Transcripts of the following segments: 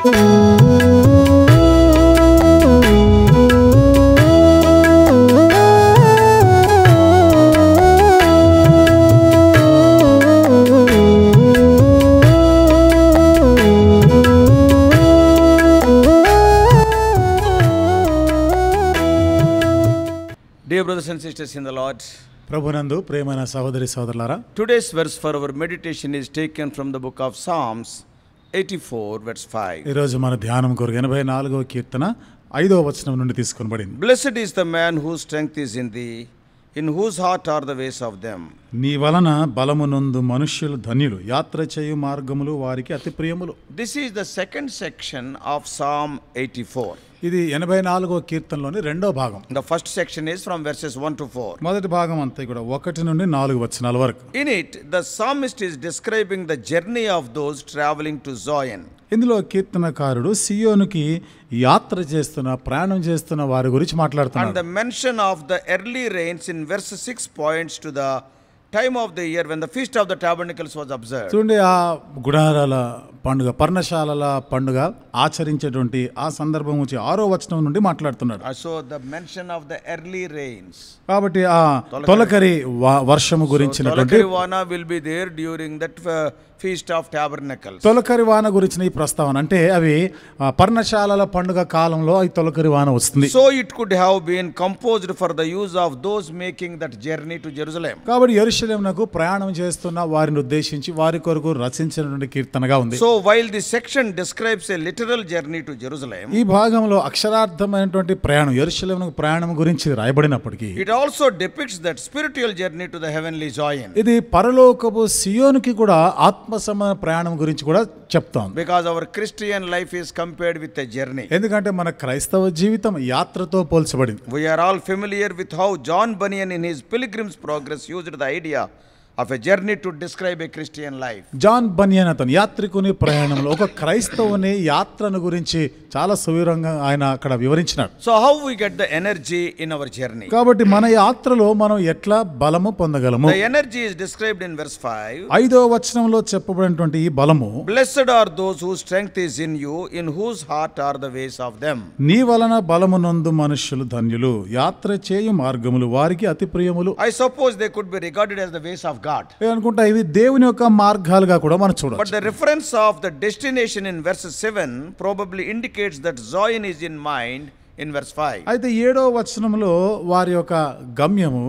Dear brothers and sisters in the Lord, ప్రభునందు ప్రియమైన సహోదరి సహోదరులారా, today's verse for our meditation is taken from the book of Psalms 84 verse 5. ఈ రోజు మన ధ్యానం కొరకు 84వ కీర్తన 5వ వచనం నుండి తీసుకొనబడింది. Blessed is the man whose strength is in thee, in whose heart are the ways of them. నీ వలన బలమునందు మనుష్యులు ధన్యులు, యాత్ర చేయు మార్గములు వారికి అతి ప్రియములు. This is the second section of Psalm 84. ఇది 84వ కీర్తనలోని రెండో భాగం. The first section is from verses 1 to 4. మొదటి భాగం అంతా కూడా 1 నుండి 4 వచనాల వరకు. In it, the psalmist is describing the journey of those traveling to Zion. ఇందులో కీర్తనకారుడు సియోనుకి యాత్ర చేస్తున్న, ప్రయాణం చేస్తున్న వారి గురించి మాట్లాడుతున్నాడు. And the mention of the early rains in verse 6 points to the time of the year when the feast of the tabernacles was observed. చూడండి, ఆ గుడారాల పండుగ, పర్ణశాలల పండుగ ఆచరించేటువంటి ఆ సందర్భం నుంచి 6వ వచనం నుండి మాట్లాడుతున్నాడు. So the mention of the early rains. కాబట్టి ఆ తొలకరి వర్షము గురించినటువంటి తొలకరి వాన will be there during that feast of tabernacles. తొలకరి వాన గురించిన ఈ ప్రస్తావన అంటే అవి పర్ణశాలల పండుగ కాలంలో ఈ తొలకరి వాన వస్తుంది. So it could have been composed for the use of those making that journey to Jerusalem. కాబట్టి యెరూషలేమునకు ప్రయాణం చేస్తున్న వారిని ఉద్దేశించి వారి కొరకు రచించినటువంటి కీర్తనగా ఉంది. So while this section describes a literal journey to Jerusalem, ఈ భాగంలో అక్షరార్థమైనటువంటి ప్రయాణం, యెరూషలేమునకు ప్రయాణం గురించి రాయబడినప్పటికీ it also depicts that spiritual journey to the heavenly Zion. ఇది పరలోకపు సియోనుకి కూడా ఆత్మ సమాన ప్రయాణం గురించి కూడా చెప్తాం. Because our Christian life is compared with a journey. ఎందుకంటే మన క్రైస్తవ జీవితం యాత్రతో పోల్చబడింది. We are all familiar with how John Bunyan in his Pilgrim's Progress used the idea of a journey to describe a Christian life. John Bunyan అతను యాత్రికుని ప్రయాణంలో ఒక క్రైస్తవుని యాత్రను గురించి చాలా సువివరంగా ఆయన అక్కడ వివరించినాడు. So how we get the energy in our journey? కాబట్టి మన యాత్రలో మనం ఎట్లా బలము పొందగలము? The energy is described in verse 5. 5వ వచనంలో చెప్పబడినటువంటి ఈ బలము, Blessed are those whose strength is in you, in whose heart are the ways of them. నీ వలన బలమునందు మనుష్యులు ధన్యులు, యాత్ర చేయు మార్గములు వారికి అతి ప్రియములు. I suppose they could be regarded as the ways of God. అనుకుంటా ఇవి దేవుని యొక్క మార్గాలుగా కూడా మనం చూడవచ్చు. But the reference of the destination in verse 7 probably indicates that Zion is in mind in verse 5. అయితే 7వ వచనంలో వారి యొక్క గమ్యము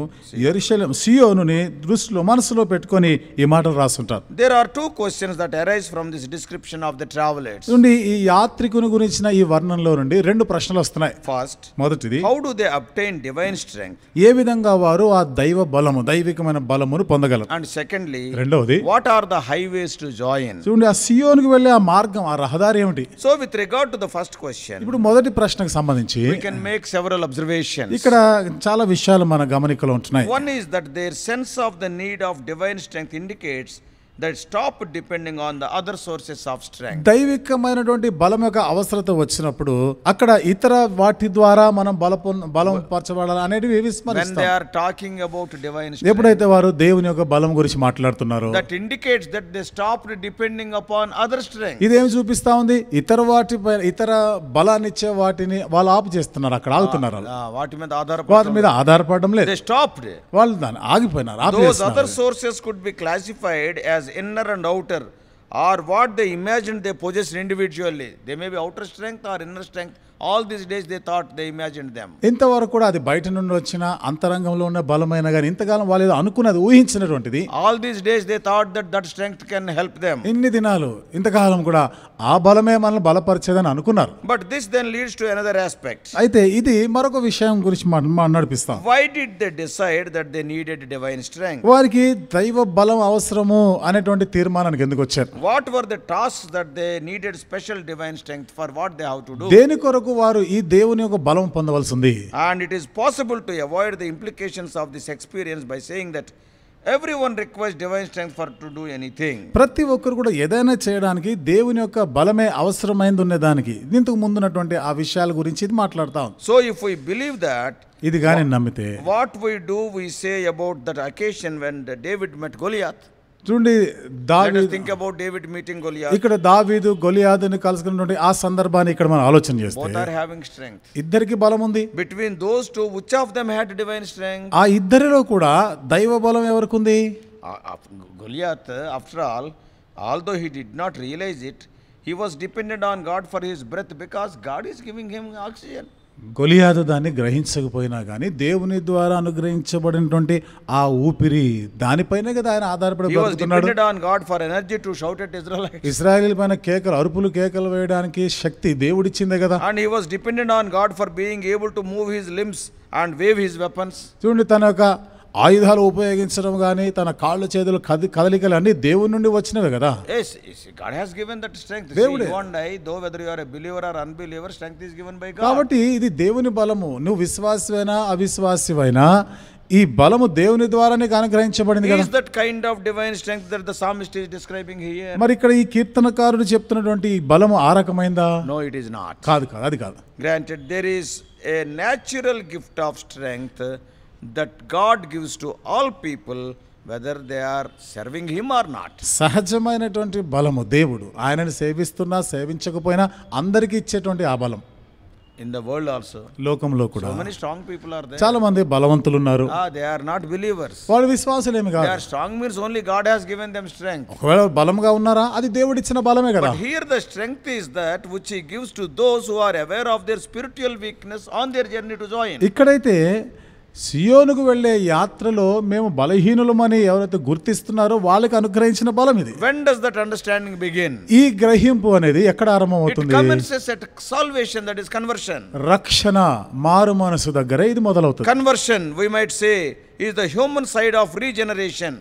యెరూషలేము, సియోనుని దృష్టిలో మనసులో పెట్టుకొని ఈ మాటలు రాస్తుంటారు. There are two questions that arise from this description of the travelers. నుండి ఈ యాత్రికుని గురించిన ఈ వర్ణనలో నుండి 2 ప్రశ్నలు వస్తున్నాయి. First, మొదటిది, how do they obtain divine strength? ఏ విధంగా వారు ఆ దైవ బలము, దైవికమైన బలమును పొందగలరు? And secondly, రెండవది, what are the highways to Zion? చూడండి, ఆ సియోనుకు వెళ్ళే ఆ మార్గం, ఆ రహదారి ఏమిటి? So with regard to the first question, ఇప్పుడు మొదటి ప్రశ్నకు సంబంధించి we can make several observations. ఇక్కడ చాలా విషయాలు మన గమనికలో ఉంటున్నాయి. One is that their sense of the need of divine strength indicates that stop depending on the other sources of strength. దైవికమైనటువంటి బలం యొక్క అవసరత వచ్చినప్పుడు అక్కడ ఇతర వాటి ద్వారా మనం బలం పరచబడాలి అనేటివి విస్మరిస్తాం. When they are talking about divine strength, ఎప్పుడైతే వారు దేవుని యొక్క బలం గురించి మాట్లాడుతున్నారో that indicates that they stopped depending upon other strength. ఇదేమి చూపిస్తా ఉంది? ఇతర వాటిపై, ఇతర బలాన్ని ఇచ్చే వాటిని వాళ్ళు ఆపు చేస్తున్నారు, అక్కడ ఆగుతున్నారు. వాటి మీద ఆధారపడడం లేదు, they stopped. వాళ్ళు దాన్ని ఆగిపోయినారు. Those other sources could be classified as inner and outer, or what they imagined they possessed individually. They may be outer strength or inner strength. All these days they thought they imagined them. ఇంతవరకు కూడా అది బయట నుండి వచ్చిన అంతరంగంలో ఉన్న బలమైన గాని ఇంతకాలం వాళ్ళు అనుకున్నది, ఊహించినటువంటిది. All these days they thought that strength can help them. ఇన్ని దినాలు ఇంతకాలం కూడా ఆ బలమే మనల్ని బలపరిచేదని అనుకున్నారు. But this then leads to another aspect. అయితే ఇది మరొక విషయం గురించి నడిపిస్తాం. Why did they decide that they needed divine strength? వారికి దైవ బలం అవసరము అనేటువంటి తీర్మానానికి ఎందుకు వచ్చారు? What were the tasks that they needed special divine strength for? What they have to do? దేని కొరకు వారు ఈ దేవుని యొక్క బలం పొందవలసింది? And it is possible to avoid the implications of this experience by saying that everyone requires divine strength for to do anything. ప్రతి ఒక్కరు కూడా ఏదైనా చేయడానికి దేవుని యొక్క బలమే అవసరమైంది ఉన్నదానికి ఇంతకు ముందున్నటువంటి ఆ విషయాల గురించి ఇది మాట్లాడతాం. So if we believe that, ఇది గాని నమ్మితే what we do, we say about that occasion when David met Goliath. చూడండి Let us దావీదు think about David meeting Goliath. ఇక్కడ దావీదు గొలియాదుని కలుసుకున్నటువంటి ఆ సందర్భాన్ని ఇక్కడ మనం ఆలోచన చేస్తే Both are having strength. ఇద్దరికి బలం ఉంది. Between those two, which of them had divine strength? ఆ ఇద్దరిలో కూడా దైవ బలం ఎవరికి ఉంది? Goliath, after all, although he did not realize it, he was dependent on God for his breath because God is giving him oxygen. గొలియాదు దాన్ని గ్రహించకపోయినా కానీ దేవుని ద్వారా అనుగ్రహించబడినటువంటి ఆ ఊపిరి దానిపైనే కదా ఆయన ఆధారపడి He was బ్రతుకుతున్నాడు. dependent on God for energy to shout at Israelites. ఇశ్రాయేలు పైన అరుపులు కేకలు వేయడానికి శక్తి దేవుడిచ్చిందే కదా. And he was dependent on God for being able to move his limbs and wave his weapons. చూడండి తన యొక్క ఆయుధాలు ఉపయోగించడం కానీ తన కాళ్ళు చేతులు కదలికలు అన్ని దేవుని నుండి వచ్చినవే కదా. Yes, God has given that strength. See, దేవుడే. you and I, though whether you are a believer or unbeliever, strength is given by God. కాబట్టి ఇది దేవుని బలము. నువ్వు విశ్వాసమైనా అవిశ్వాసివైనా ఈ బలము దేవుని ద్వారా నీకు అనుగ్రహించబడింది కదా. Is that kind of divine strength that the psalmist is describing here? మరి ఇక్కడ ఈ కీర్తనకారుడు చెప్తున్నటువంటి ఈ బలము ఆ రకమైందా? No, it is not. కాదు కాదు, అది కాదు. Granted, there is a natural gift of strength that God gives to all people, whether they are serving him or not. సహజమైనటువంటి బలము దేవుడు ఆయనని సేవిస్తున్నా సేవించకపోయినా అందరికీ ఇచ్చేటువంటి ఆ బలం. In the world also, లోకంలో కూడా so many strong people are there. చాలా మంది బలవంతులు ఉన్నారు. They are not believers. వాళ్ళు విశ్వాసులేమి They కాదు. are strong means only God has given them strength. ఒకవేళ బలంగా ఉన్నారా అది దేవుడు ఇచ్చిన బలమే కదా. But here the strength is that which he gives to those who are aware of their spiritual weakness on their journey to Zion. ఇక్కడైతే సియోనుకు వెళ్ళే యాత్రలో మేము బలహీనులమని ఎవరైతే గుర్తిస్తున్నారో వాళ్ళకి అనుగ్రహించిన బలం ఇది. When does that understanding begin? ఈ గ్రహింపు అనేది ఎక్కడ It ఆరంభమవుతుంది? commences at salvation, that is conversion. రక్షణ మారు మనసు దగ్గర ఇది మొదలవుతుంది. Conversion, we might say, is the human side of regeneration.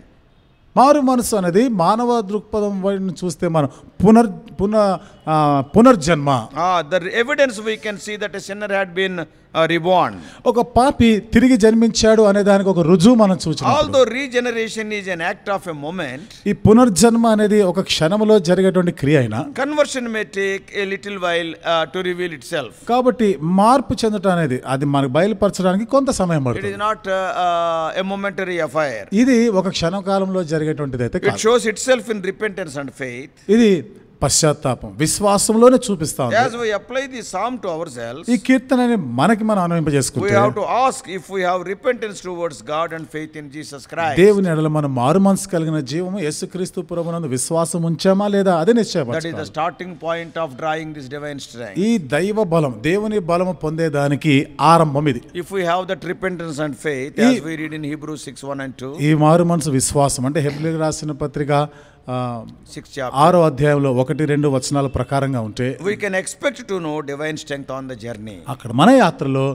మారు మనసు అనేది మానవ దృక్పథం వైపు చూస్తే మనం పునర్జన్మ. The evidence we can see that a sinner had been reborn. ఒక పాపి తిరిగి జన్మించాడు అనే దానికి ఒక రుజువు మనం చూచాం. Although regeneration is an act of a moment, ఈ పునర్జన్మ అనేది ఒక క్షణంలో జరిగేటువంటి క్రియ అయినా conversion may take a little while to reveal itself. కాబట్టి మార్పు చెందటం అనేది అది మనకు బయలుపరచడానికి కొంత సమయం It is పడుతుంది. not a momentary affair. ఇది ఒక క్షణకాలంలో జరిగేటువంటిది అయితే It కాదు. shows itself in repentance and faith. ఇది పశ్చాత్తాపం విశ్వాసంలోనే చూపిస్తా ఉంది. As we apply the psalm to ourselves, ఈ కీర్తనని మనకి మనం we అన్వయింపజేసుకుంటే have to ask if we have repentance towards God and faith in Jesus Christ. దేవుని ఎడల మనం మారు మనసు కలిగిన జీవము యేసుక్రీస్తు ప్రభువునందు విశ్వాసం ఉంచామా లేదా అదే That is the నిశ్చయపరచుకోవాలి. starting point of drawing this divine strength. ఈ దైవ బలం దేవుని బలము పొందేదానికి ఆరంభం ఇది. If we have that repentance and faith, as we read in Hebrews 6:1 and 2, ఈ మారు మనసు విశ్వాసం అంటే హెబ్రీయులకు రాసిన పత్రిక 6th chapter, 6వ అధ్యాయంలో 1-2 వచనాల ప్రకారంగా ఉంటే we can expect to know divine strength on the journey. అక్కడ మన యాత్రలో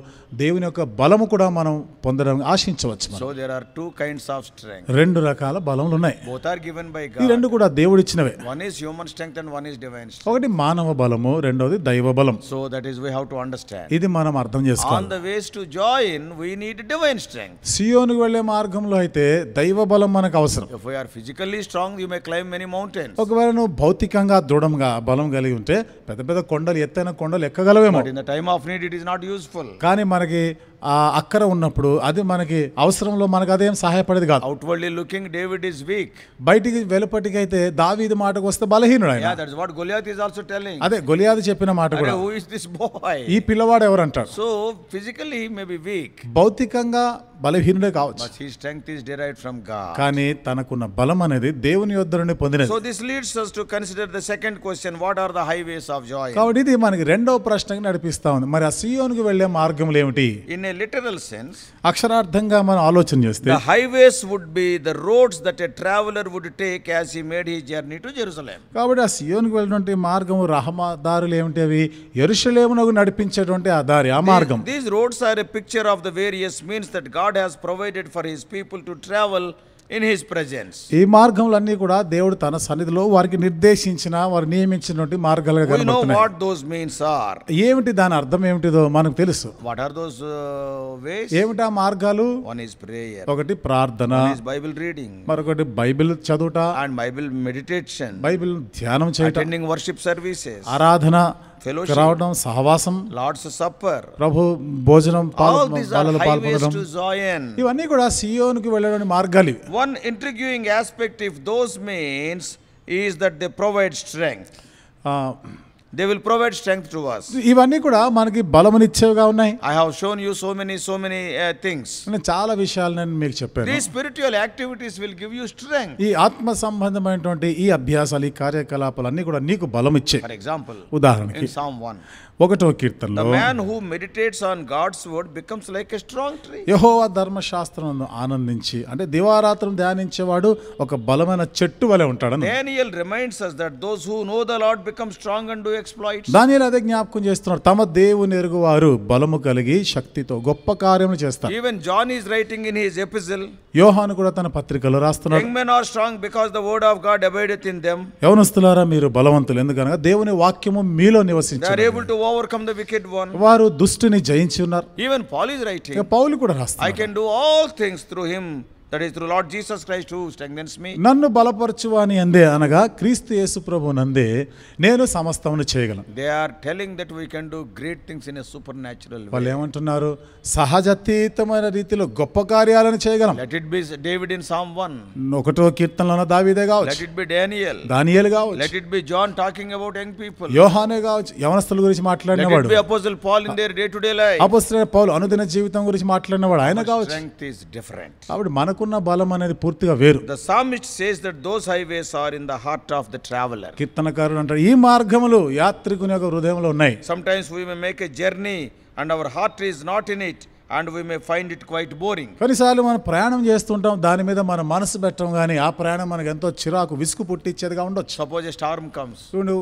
దేవుని యొక్క బలము కూడా మనం పొందడం ఆశించవచ్చు. మనం So there are two kinds of strength. 2 రకాల బలములు ఉన్నాయి. Both are given by ఈ God. రెండు కూడా దేవుడిచ్చినవే. One is human strength and one is divine strength. ఒకటి మానవ బలము, రెండోది దైవ బలం. So that is we have to understand. ఇది మనం అర్థం On చేసుకోవాలి. the ways to join, we need divine strength. సియోనుకు వెళ్ళే మార్గంలో అయితే దైవ బలం మనకు అవసరం. If we are physically strong, you may climb many mountains. ఒకవేళ నువ్వు భౌతికంగా దృఢంగా బలం కలిగి ఉంటే పెద్ద పెద్ద కొండలు ఎత్తైన కొండలు ఎక్కగలవేమో. But in the time of need, it is not useful. కానీ మనకి ఆ అక్కర ఉన్నప్పుడు అది మనకి అవసరంలో మనకు అదేం సహాయపడేది కాదు. Outwardly looking, David is weak. బయటికి వెలుపటికి అయితే దావీదు మాటకు వస్తే బలహీనుడు ఆయన. Yeah, that's what Goliath is also telling. అదే గొలియాదు చెప్పిన మాట కూడా. Who is this boy? ఈ పిల్లవాడు ఎవరంటాడు. So physically he may be weak, భౌతికంగా బలహీనుడే కావచ్చు, but his strength is derived from God. కానీ తనకున్న బలం అనేది దేవుని యొద్ద నుండి పొందినది. So this leads us to consider the second question: what are the highways of joy? కాబట్టి ఇది మనకి రెండవ ప్రశ్నకి నడిపిస్తా ఉంది. మరి ఆ సియోనుకు వెళ్ళే మార్గములు ఏమిటి? In a literal sense, అక్షరార్థంగా మనం ఆలోచన చేస్తే the highways would be the roads that a traveler would take as he made his journey to Jerusalem. కాబట్టి ఆ సియోనుకు వెళ్ళినటువంటి మార్గము రహదారులు ఏమిటి? అవి యెరూషలేమునకు నడిపించేటువంటి ఆ దారి, ఆ మార్గం. These roads are a picture of the various means that God has provided for his people to travel in his presence. ఈ మార్గములన్నీ కూడా దేవుడు తన సన్నిధిలో వారికి నిర్దేశించిన వారు నియమించినటువంటి మార్గాలుగా We know కనబడుతున్నాయి. what those means are. ఏమిటి దాని అర్థం ఏమిటిదో మనకు తెలుసు. What are those ways? ఏమిటి ఆ మార్గాలు? One is prayer, ఒకటి ప్రార్థన, one is Bible reading, మరొకటి బైబిల్ చదువుట, and Bible meditation, బైబిల్ ధ్యానం చేయటం, attending worship services. ఆరాధన fellowship, రావడం, సహవాసం, Lord's Supper. ప్రభు భోజనం, All these are పాలలో highways పాల్పొందడం, to Zion. ఇవన్నీ కూడా సియోనుకి వెళ్ళడానికి మార్గాలు ఇవి. One intriguing aspect if those means is that they provide strength. ఆ, They will provide strength to us. ఇవన్నీ కూడా మనకి బలమునిచ్చేవిగా ఉన్నాయి. I have shown you so many things. నేను చాలా విషయాలు నేను మీకు చెప్పాను. These spiritual activities will give you strength. ఈ ఆత్మ సంబంధమైనటువంటి ఈ అభ్యాసాలు, ఈ కార్యకలాపాలు అన్నీ కూడా నీకు బలం ఇచ్చే. For example, ఉదాహరణకి in Psalm 1, 1వ the కీర్తనలో man who meditates on God's word becomes like a strong tree. యెహోవా ధర్మశాస్త్రమును ఆనందించి, అంటే దివారాత్రం ధ్యానించేవాడు ఒక బలమైన చెట్టు వలె ఉంటాడని. Daniel reminds us that those who know the Lord become strong and do exploits. దానియేలు అదే జ్ఞాపకం చేస్తున్నాడు. తమ దేవుని ఎరుగువారు బలము కలిగి శక్తితో గొప్ప కార్యములు చేస్తారు. Even John is writing in his epistle, యోహాను కూడా తన పత్రికలో రాస్తున్నాడు, young men are strong because the word of God abideth in them. యవనస్తులారా మీరు బలవంతులు, ఎందుకనగా దేవుని వాక్యము మీలో They are నివసించారు, able to overcome the wicked one. వారు దుష్టుని జయించి ఉన్నారు. Even Paul is writing, ఇక పౌలు కూడా I రాస్తున్నాడు, can do all things through him, that is through Lord Jesus Christ who strengthens me. నన్ను బలపరచువాని అందే, అనగా క్రీస్తు యేసు ప్రభు నందే నేను సమస్తమును చేయగలను. They are telling that we can do great things in a supernatural వాళ్ళు way. ఏమంటున్నారు? సహజతీతమైన రీతిలో గొప్ప కార్యాలను చేయగలం. Let it be David in Psalm 1. 1వ కీర్తనలోన దావీదే Let కావచ్చు, it be Daniel. దానియేలు కావచ్చు, Let it be John talking about young people. యోహానే కావచ్చు, యవనస్తుల గురించి Let it మాట్లాడినవాడు, be Apostle Paul in their day-to-day life. అపొస్తలుడైన పౌలు అనుదిన జీవితం గురించి మాట్లాడినవాడు ఆయన కావచ్చు. Strength is different. కాబట్టి మనకున్న బలం అనేది పూర్తిగా వేరు. The psalmist says that those highways are in the heart of the traveler. కీర్తనకారుడు అంటారు, ఈ మార్గములు యాత్రికుని యొక్క హృదయంలో ఉన్నాయి. Sometimes we may make a journey and our heart is not in it, and we may find it quite boring. కొన్నిసార్లు మనం ప్రయాణం చేస్తుంటాం, దాని మీద మన మనసు పెట్టం, కానీ ఆ ప్రయాణం మనకు ఎంతో చిరాకు, విసుగు పుట్టించేదిగా ఉండొచ్చు. Suppose a storm comes. చూడు,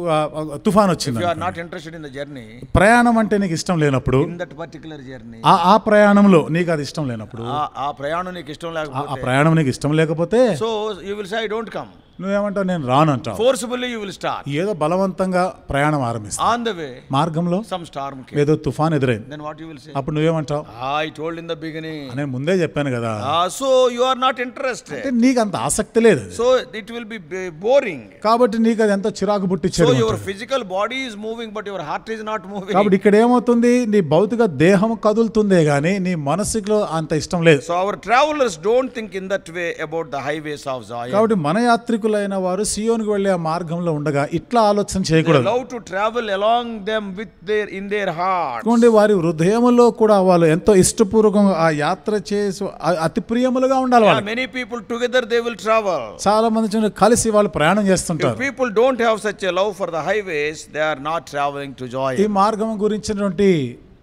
తుఫాన్ If వచ్చింది, you are not interested in the journey, ప్రయాణం అంటే నీకు ఇష్టం లేనప్పుడు, in that particular journey, ఆ ప్రయాణంలో నీకు అది ఇష్టం లేనప్పుడు, ఆ ప్రయాణం నీకు ఇష్టం ఆ లేకపోతే, ప్రయాణం నీకు ఇష్టం లేకపోతే so you will say I don't come. నువ్వేమంటావు? నేను రాను అంటావు. Forcibly you will start. ఏదో బలవంతంగా ప్రయాణం ఆరంభిస్తావు. On the way, మార్గంలో some storm came. ఏదో తుఫాన్ ఎదురైంది, Then what you will say? అప్పుడు నువ్వేమంటావు? I told in the beginning. నేను ముందే చెప్పాను కదా. So you are not interested. అంటే నీకు అంత ఆసక్తి లేదు, So it will be boring. కాబట్టి నీకు అది ఎంతో చిరాకు So పుట్టించేది. your physical body is moving, but your heart is not moving. కాబట్టి ఇక్కడ ఏమవుతుంది? నీ భౌతిక దేహం కదులుతుందే గానీ నీ మనసులో అంత ఇష్టం లేదు. So our travelers don't think in that way about the highways of Zion. కాబట్టి మన యాత్రికులైన వారు సియోనుకు వెళ్ళే ఆ మార్గంలో ఉండగా ఇట్లా ఆలోచన They చేయకూడదు. love to travel along them with in their hearts. ఎందుకంటే వారి హృదయములో కూడా వాళ్ళు ఎంతో ఇష్టపూర్వకంగా ఆ యాత్ర చేసి అతి ప్రియములుగా ఉండాలి. Yeah, వాళ్ళు many people together they will travel. చాలా మంది చూడండి, కలిసి వాళ్ళు ప్రయాణం If చేస్తుంటారు. people don't have such a love for the highways, they are not traveling to ఈ Zion. మార్గం గురించినటువంటి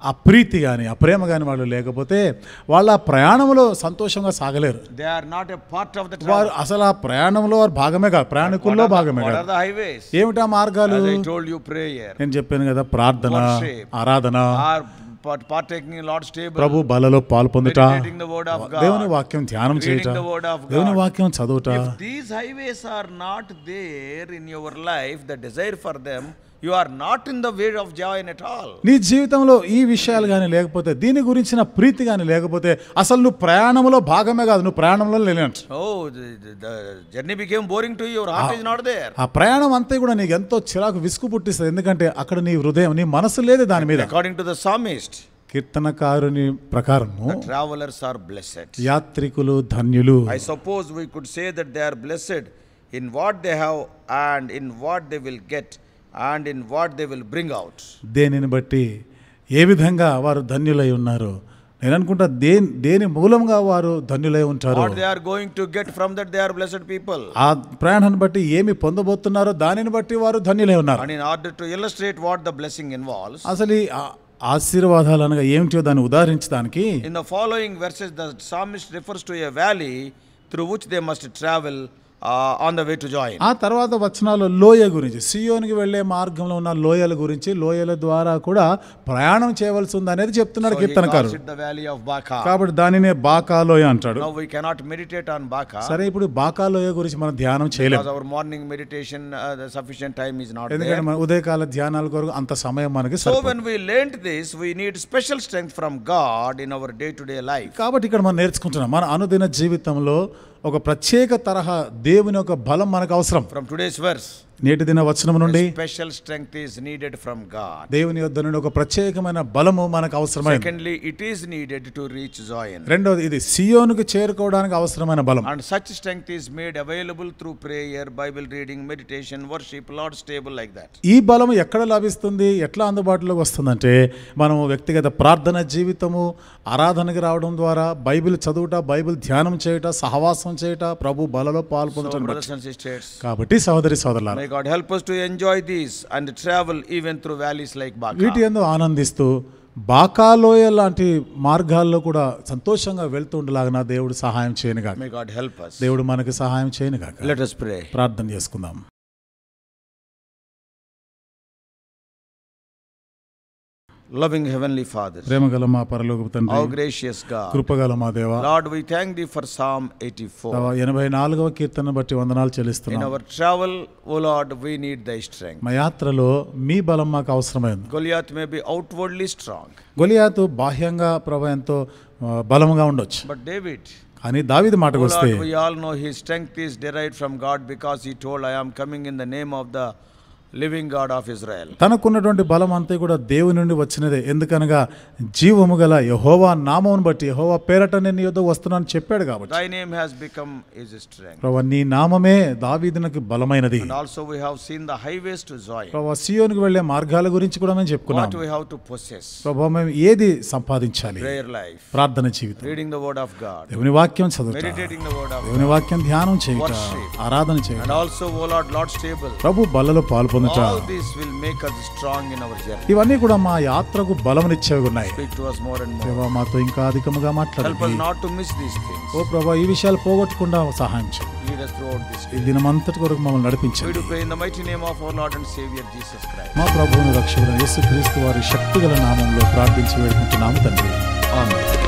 ఆ ప్రీతి కానీ ఆ ప్రేమ కానీ వాళ్ళు లేకపోతే వాళ్ళ ఆ ప్రయాణంలో సంతోషంగా సాగలేరు. They are not a part of the వారు travel. అసలు ఆ ప్రయాణంలో వారు భాగమే కాదు, ప్రయాణికుల్లో భాగమే What are కాదు. the highways? ఏమిటా మార్గాలు? As I told you, prayer, నేను చెప్పాను కదా, ప్రార్థన, Worship. ఆరాధన, or partaking in Lord's table, ప్రభు బలలో పాల్పొందుట, meditating the word of God, దేవుని వాక్యం ధ్యానం reading చేయుట, the word of God. దేవుని వాక్యం చదువుట. If these highways are not there in your life, the desire for them, you are not in the way of Zion at all. నీ జీవితంలో ఈ విషయాలు కానీ లేకపోతే, దీని గురించిన ప్రీతి కానీ లేకపోతే, అసలు నువ్వు ప్రయాణంలో భాగమే కాదు, నువ్వు ప్రయాణంలో లేనంట. Oh, the journey became boring to you, your heart is not there. ఆ ప్రయాణం అంతా కూడా నీకు ఎంతో చిరాకు, విసుగు పుట్టిస్తుంది. ఎందుకంటే అక్కడ నీ హృదయం, నీ మనసు లేదు దాని మీద. According to the psalmist, కీర్తనకారుని ప్రకారము the travelers are blessed. యాత్రికులు ధన్యులు. I suppose we could say that they are blessed in what they have and in what they will get and in what they will bring out. దేనిని బట్టి ఏ విధంగా వారు ధన్యులై ఉన్నారు, నేను అనుకుంటా దేని మూలంగా వారు ధన్యులై ఉంటారు, What they are going to get from that, they are blessed people. ఆ ప్రయాణాన్ని బట్టి ఏమి పొందబోతున్నారో దానిని బట్టి వారు ధన్యులై ఉన్నారు. And in order to illustrate what the blessing involves, అసలు ఈ ఆశీర్వాదాలు అనగా ఏమిటో దాన్ని ఉదాహరించడానికి in the following verses, the psalmist refers to a valley through which they must travel on the way to Zion. ఆ తర్వాత వచనాల్లో లోయ గురించి, సియోనికి వెళ్ళే మార్గంలో ఉన్న లోయల గురించి, లోయల ద్వారా కూడా ప్రయాణం చేయవలసి ఉంది అనేది చెప్తున్నాడు So he కీర్తనకారు. calls it the valley of Baca. కాబట్టి దానినే బాకా లోయ అంటాడు. Now we cannot meditate on Baca సరే, ఇప్పుడు బాకా లోయ గురించి మనం ధ్యానం చేయలేము, because our morning meditation, the sufficient time is not ఎందుకంటే there. మన ఉదయకాల ధ్యానాల కొరకు అంత సమయం మనకి So సరిపోదు. when we learned this, we need special strength from God in our day-to-day life. కాబట్టి ఇక్కడ మనం నేర్చుకుంటున్నాం, మన అనుదిన జీవితంలో ఒక ప్రత్యేక తరహా దేవుని యొక్క బలం మనకు అవసరం. From today's verse, నేటి దిన వచనం నుండి special strength is needed from God. దేవుని యొద్ద నుండి ఒక ప్రత్యేకమైన బలము మనకు అవసరమైనది. Secondly, it is needed to reach Zion. రెండోది ఇది సియోనుకు చేరుకోవడానికి అవసరమైన బలం. And such strength is made available through prayer, Bible reading, meditation, worship, Lord's table, like that. ఈ బలం ఎక్కడ లభిస్తుంది, ఎట్లా అందుబాటులోకి వస్తుందంటే మనం వ్యక్తిగత ప్రార్థన జీవితము, ఆరాధనకి రావడం ద్వారా, బైబిల్ చదువుట, బైబిల్ ధ్యానం చేయుట, సహవాసం చేయుట, ప్రభు బలలో So, పాల్పొందడం. brothers and sisters, కాబట్టి సహోదరి సోదరులారా, may God help us to enjoy these and travel even through valleys like వీటి Baka. యందు ఆనందిస్తూ బాకాలోయ లాంటి మార్గాల్లో కూడా సంతోషంగా వెళ్తూ ఉండలాగా దేవుడు సహాయం చేయనుగాక. May God help us. దేవుడు మనకు సహాయం చేయనుగాక. Let us pray. ప్రార్థన చేసుకుందాం. Loving Heavenly Father, ప్రేమగల మా పరలోకపు తండ్రి, our gracious God, కృపగల మా దేవా, Lord, we thank Thee for Psalm 84. 84వ కీర్తన బట్టి వందనాలు In చెల్లిస్తున్నాం. our travel, O Lord, we need Thy strength. మా యాత్రలో మీ బలం మాకు అవసరమైంది. Goliath may be outwardly strong, గొలియాతు బాహ్యంగా ప్రభు ఎంతో బలముగా ఉండొచ్చు, but David, కానీ దావీదు O మాటకు వస్తే Lord, we all know his strength is derived from God because he told, I am coming in the name of the living God of Israel. తనకున్నటువంటి బలం అంతా కూడా దేవుని నుండి వచ్చినదే. ఎందుకనగా జీవము గల యెహోవా నామమును బట్టి, యెహోవా పేరట నేను నీ యొద్దకు వస్తున్నానని చెప్పాడు కాబట్టి. Thy name has become his strength. ప్రభు నీ నామమే దావీదునకు బలమైనది. And also we have seen the highways to Zion. ప్రభు సియోనుకు వెళ్ళే మార్గాల గురించి కూడా మేము చెప్పుకున్నాం. What we have to possess. ప్రభు మేము ఏది సంపాదించాలి? Prayer life, ప్రార్థన జీవితం, reading the word of God, దేవుని వాక్యం చదువుట, meditating the word of God, దేవుని వాక్యం ధ్యానం చేయుట, Worship. ఆరాధన చేయుట, and also, O Lord, Lord's table. ప్రభు బలలో పాల్పొందుట, All these will make us strong in our journey. ఇవన్నీ కూడా మా యాత్రకు బలమునిచ్చేవి ఉన్నాయి. Speak to us more and more. దేవా మాతో ఇంకా అధికముగా Help us మాట్లాడండి. not to miss these things. ఓ ప్రభా, ఈ విషయాలు పోగొట్టకుండా సహాయం చేయండి. Lead us throughout this ఈ day. దినమంతటి కొరకు మమ్మల్ని We నడిపించండి. do pray in the mighty name of our Lord and Savior Jesus Christ. మా ప్రభువును రక్షకుడైన యేసుక్రీస్తు వారి శక్తిగల నామంలో ప్రార్థించి వేడుకుంటున్నాము తండ్రి. Amen.